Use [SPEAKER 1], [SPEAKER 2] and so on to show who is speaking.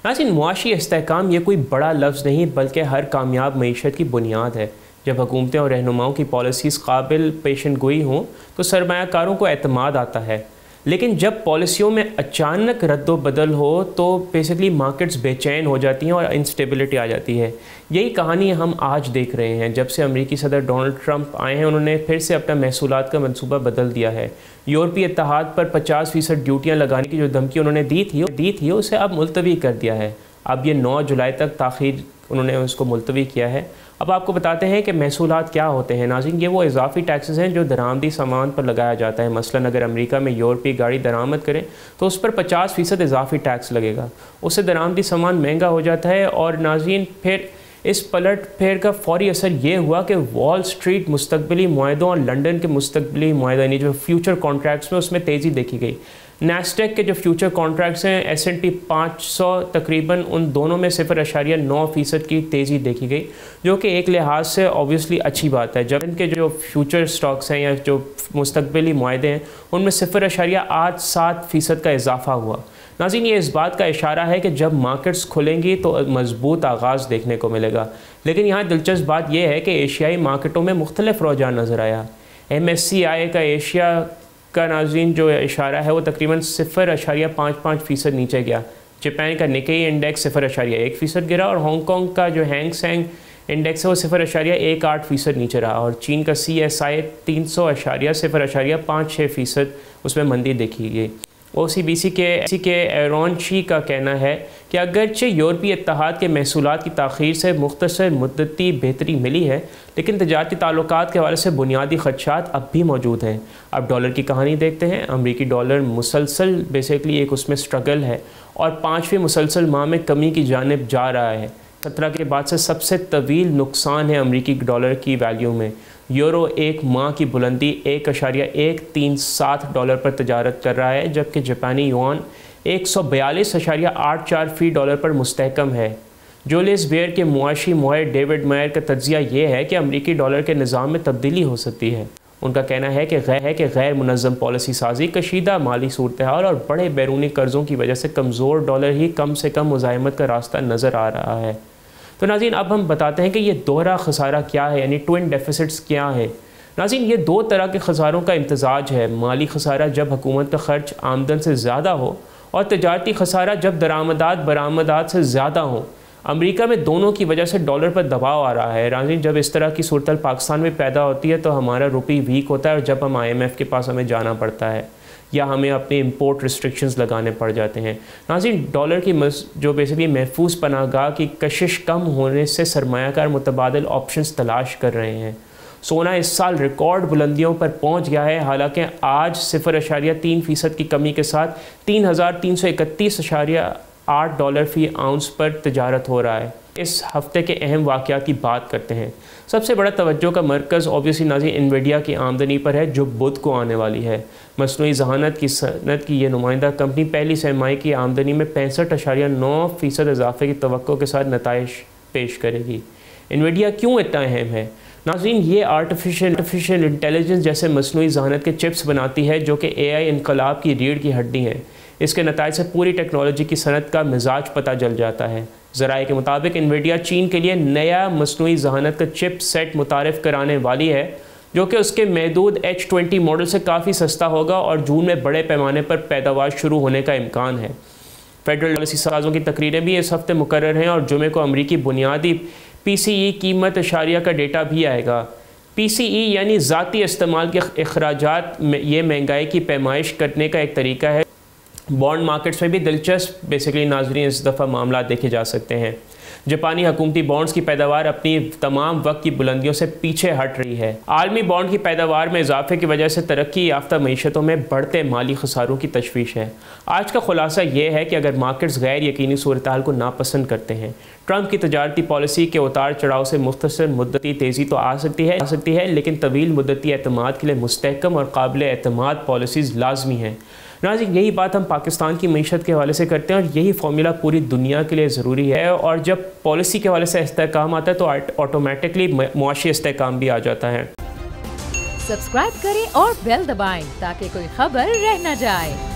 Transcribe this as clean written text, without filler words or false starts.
[SPEAKER 1] नाज़रीन, मुआशी इस्तेहकाम ये कोई बड़ा लफ्ज़ नहीं बल्कि हर कामयाब मईशत की बुनियाद है। जब हुकूमतें और रहनुमाओं की पॉलिसीज़ काबिल पेशन गोई हों तो सरमायाकारों को एतमाद आता है, लेकिन जब पॉलिसियों में अचानक रद्दो बदल हो तो बेसिकली मार्केट्स बेचैन हो जाती हैं और इंस्टेबिलिटी आ जाती है। यही कहानी हम आज देख रहे हैं। जब से अमेरिकी सदर डोनाल्ड ट्रंप आए हैं, उन्होंने फिर से अपना महसूलात का मंसूबा बदल दिया है। यूरोपीय इत्तेहाद पर 50% ड्यूटियाँ लगाने की जो धमकी उन्होंने दी थी उसे अब मुलतवी कर दिया है। अब ये 9 जुलाई तक ताख़ीर उन्होंने उसको मुलतवी किया है। अब आपको बताते हैं कि महसूलात क्या होते हैं। नाज़रीन, ये वो इजाफ़ी टैक्सेस हैं जो दरामदी सामान पर लगाया जाता है। मसलन अगर अमेरिका में यूरोपीय गाड़ी दरामद करें तो उस पर 50% इजाफ़ी टैक्स लगेगा। उससे दरामदी सामान महंगा हो जाता है। और नाज़रीन, फिर इस पलट फेर का फौरी असर ये हुआ कि वॉल स्ट्रीट मुस्तकबिली मुआहदों और लंदन के मुस्तकबिली मुआहदा यानी जो फ्यूचर कॉन्ट्रैक्ट्स में उसमें तेज़ी देखी गई। नैस्डैक के जो फ्यूचर कॉन्ट्रैक्ट्स हैं S&P 500 तकरीबन उन दोनों में 0.9% की तेज़ी देखी गई, जो कि एक लिहाज से ऑब्वियसली अच्छी बात है। जब इनके जो फ्यूचर स्टॉक्स हैं या जो मुस्तकबिली मुआहदे हैं उनमें 0.87% का इजाफा हुआ। नाज़रीन, ये इस बात का इशारा है कि जब मार्केट्स खुलेंगी तो मजबूत आगाज़ देखने को मिलेगा। लेकिन यहाँ दिलचस्प बात यह है कि एशियाई मार्केटों में मुख्तलिफ रुझान नज़र आया। MSCI का एशिया का नाज़रीन जो इशारा है वो तकरीबन 0.55% नीचे गया। जापान का निकेई इंडेक्स 0.1% गिरा और हांगकॉन्ग का जो हैंग सेंग इंडेक्स है वो 0.18% नीचे रहा। और चीन का CSI 300 0.56% उसमें मंदी देखी गई। OCBC के एरोन शी का कहना है कि अगरचे यूरोपीय इत्तेहाद के महसूलात की ताख़ीर से मुख्तसर मुद्दती बेहतरी मिली है, लेकिन तजारती ताल्लुकात के हवाले से बुनियादी ख़दशात अब भी मौजूद हैं। अब डॉलर की कहानी देखते हैं। अमरीकी डॉलर मुसलसल बेसिकली एक उसमें स्ट्रगल है और 5वें मुसलसल माह में कमी की जानिब जा रहा है। 17 के बाद से सबसे तवील नुकसान है अमरीकी डॉलर की वैल्यू में। यूरो एक माह की बुलंदी 1.137 डॉलर पर तजारत कर रहा है, जबकि जापानी युआन 142.84 फ़ी डॉलर पर मुस्तहकम है। जूलियस बेयर के मुआशी माहिर डेविड मायर का तज्जिया ये है कि अमरीकी डॉलर के निज़ाम में तब्दीली हो सकती है। उनका कहना है कि गैर मुनज़्ज़म पॉलिसी साजी, कशीदा माली सूरत हाल और बड़े बैरूनी कर्ज़ों की वजह से कमज़ोर डॉलर ही कम से कम मुज़ाहिमत का रास्ता नज़र आ रहा है। तो नाज़रीन, अब हम बताते हैं कि ये दोहरा खसारा क्या है, यानी ट्विन डेफिसिट्स क्या है। नाज़रीन, ये दो तरह के खसारों का इम्तजाज है। माली खसारा जब हुकूमत का खर्च आमदन से ज़्यादा हो और तजारती खसारा जब दरामदात बरामदात से ज़्यादा हो। अमेरिका में दोनों की वजह से डॉलर पर दबाव आ रहा है। नाज़रीन, जब इस तरह की सूरत पाकिस्तान में पैदा होती है तो हमारा रुपी वीक होता है और जब हम IMF के पास हमें जाना पड़ता है या हमें अपने इंपोर्ट रिस्ट्रिक्शंस लगाने पड़ जाते हैं। नाज़रीन, डॉलर की जो बेसिकली महफूज पनाहगाह की कशिश कम होने से सरमायाकार मुतबादिल ऑप्शंस तलाश कर रहे हैं। सोना इस साल रिकॉर्ड बुलंदियों पर पहुंच गया है। हालांकि आज 0.3% की कमी के साथ 3,331.8 डॉलर फ़ी आउंस पर तजारत हो रहा है। इस हफ्ते के अहम वाक़यात की बात करते हैं। सबसे बड़ा तवज्जो का मरकज़ ऑब्वियसली नाज़रीन इन्विडिया की आमदनी पर है, जो बुध को आने वाली है। मसनूई ज़हानत की सनत की ये नुमाइंदा कंपनी पहली सरमाही की आमदनी में 65.9% इजाफे की तवक्को के साथ नताइज पेश करेगी। इन्विडिया क्यों इतना अहम है? नाज़रीन, ये आर्टिफिशियल इंटेलिजेंस जैसे मसनूई ज़हानत के चिप्स बनाती है जो कि AI इनकलाब की रीढ़ की हड्डी हैं। इसके नताइज से पूरी टेक्नोलॉजी की सनत का मिजाज पता चल जाता है। ज़राए के मुताबिक इन्विडिया चीन के लिए नया मसनूई ज़हानत का चिप सेट मुतारिफ़ कराने वाली है, जो कि उसके महदूद H20 मॉडल से काफ़ी सस्ता होगा और जून में बड़े पैमाने पर पैदावार शुरू होने का इम्कान है। फेडरल पॉलिसी साज़ों की तकरीरें भी इस हफ्ते मुकर्रर हैं और जुमे को अमरीकी बुनियादी PCE कीमत अशारिया का डेटा भी आएगा। PCE यानी ज़ाती इस्तेमाल के अखराजात में ये महंगाई की पैमाइश करने का एक तरीका है। बॉन्ड मार्केट्स में भी दिलचस्प बेसिकली नाज़रीन इस दफ़ा मामला देखे जा सकते हैं। जापानी हुकूमती बॉन्ड्स की पैदावार अपनी तमाम वक्त की बुलंदियों से पीछे हट रही है। आलमी बॉन्ड की पैदावार में इजाफे की वजह से तरक्की याफ्ता मईशतों में बढ़ते माली खसारों की तशवीश है। आज का खुलासा ये है कि अगर मार्केट्स गैर यकीनी सूरत हाल को नापसंद करते हैं, ट्रंप की तजारती पॉलिसी के उतार चढ़ाव से मुख्तसर मुद्दती तेज़ी तो आ सकती है, लेकिन तवील मुद्दती एतमाद के लिए मुस्तहकम और काबिल एतमाद पॉलिसीज़ लाजमी हैं। नाज़रीन, यही बात हम पाकिस्तान की मईशत के हवाले से करते हैं और यही फार्मूला पूरी दुनिया के लिए ज़रूरी है। और जब पॉलिसी के हवाले से इस्तेहकाम आता है तो ऑटोमेटिकली मुआशी इस्तेहकाम भी आ जाता है।
[SPEAKER 2] सब्सक्राइब करें और बेल दबाएं ताकि कोई खबर रह न जाए।